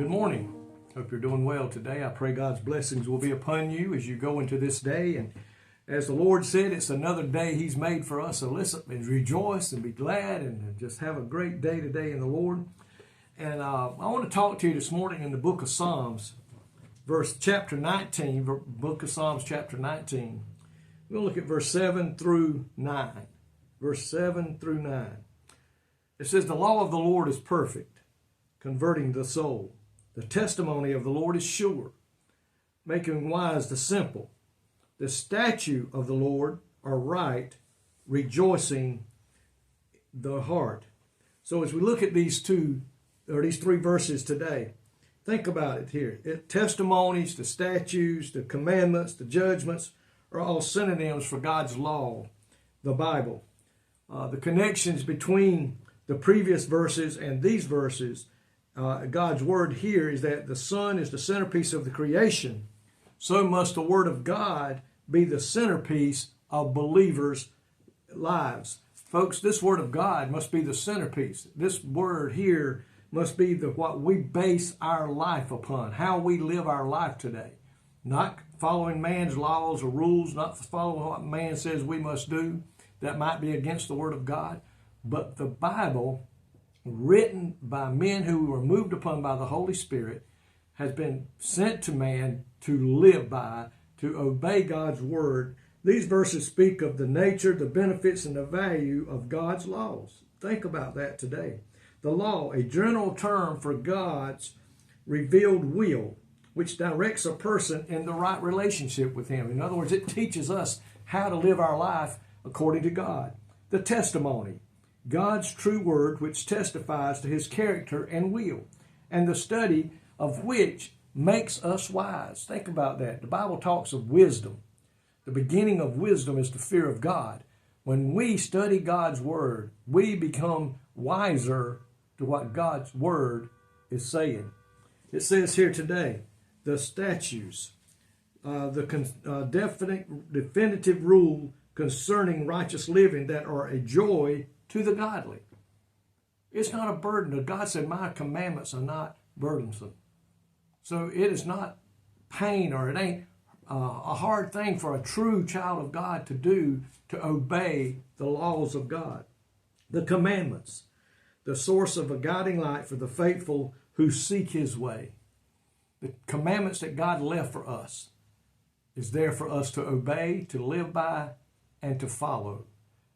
Good morning. Hope you're doing well today. I pray God's blessings will be upon you as you go into this day. And as the Lord said, it's another day He's made for us. So listen and rejoice and be glad and just have a great day today in the Lord. And I want to talk to you this morning in the book of Psalms, chapter 19, book of Psalms chapter 19. We'll look at verse 7 through 9. Verse 7 through 9. It says, "The law of the Lord is perfect, converting the soul. The testimony of the Lord is sure, making wise the simple. The statutes of the Lord are right, rejoicing the heart." So as we look at these three verses today, think about it here. Testimonies, the statutes, the commandments, the judgments are all synonyms for God's law, the Bible. The connections between the previous verses and these verses, God's word here is that the Son is the centerpiece of the creation. So must the Word of God be the centerpiece of believers' lives. Folks, this Word of God must be the centerpiece. This word here must be what we base our life upon, how we live our life today. Not following man's laws or rules, not following what man says we must do. That might be against the Word of God. But the Bible, written by men who were moved upon by the Holy Spirit, has been sent to man to live by, to obey God's word. These verses speak of the nature, the benefits, and the value of God's laws. Think about that today. The law, a general term for God's revealed will, which directs a person in the right relationship with Him. In other words, it teaches us how to live our life according to God. The testimony, God's true word, which testifies to His character and will, and the study of which makes us wise. Think about that. The Bible talks of wisdom. The beginning of wisdom is the fear of God. When we study God's word, we become wiser to what God's word is saying. It says here today, the statutes, the definitive rule concerning righteous living that are a joy to the godly. It's not a burden. God said, "My commandments are not burdensome." So it is not pain, or it ain't a hard thing for a true child of God to do, to obey the laws of God. The commandments, the source of a guiding light for the faithful who seek His way. The commandments that God left for us is there for us to obey, to live by, and to follow.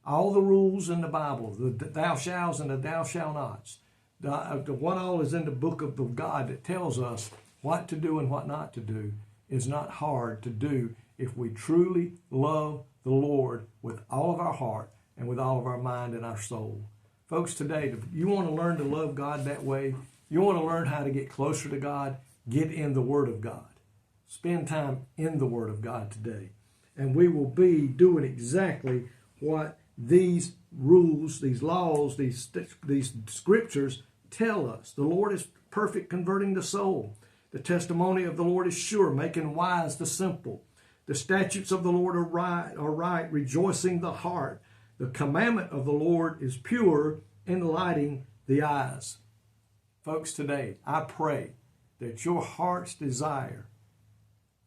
All the rules in the Bible, the thou shalt and the thou shalt nots, what all is in the book of God that tells us what to do and what not to do, is not hard to do if we truly love the Lord with all of our heart and with all of our mind and our soul. Folks, today, if you want to learn to love God that way, you want to learn how to get closer to God, get in the Word of God. Spend time in the Word of God today. And we will be doing exactly what these rules, these laws, these scriptures tell us. The Lord is perfect, converting the soul. The testimony of the Lord is sure, making wise the simple. The statutes of the Lord are right, rejoicing the heart. The commandment of the Lord is pure, enlightening the eyes. Folks, today, I pray that your heart's desire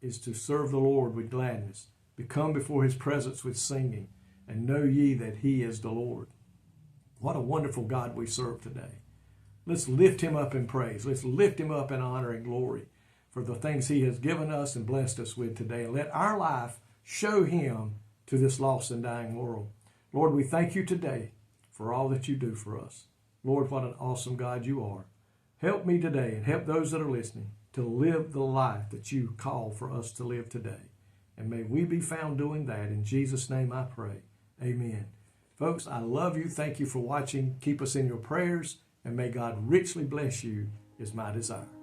is to serve the Lord with gladness, to come before His presence with singing, and know ye that He is the Lord. What a wonderful God we serve today. Let's lift Him up in praise. Let's lift Him up in honor and glory for the things He has given us and blessed us with today. And let our life show Him to this lost and dying world. Lord, we thank You today for all that You do for us. Lord, what an awesome God You are. Help me today and help those that are listening to live the life that You call for us to live today. And may we be found doing that. In Jesus' name I pray. Amen. Folks, I love you. Thank you for watching. Keep us in your prayers, and may God richly bless you is my desire.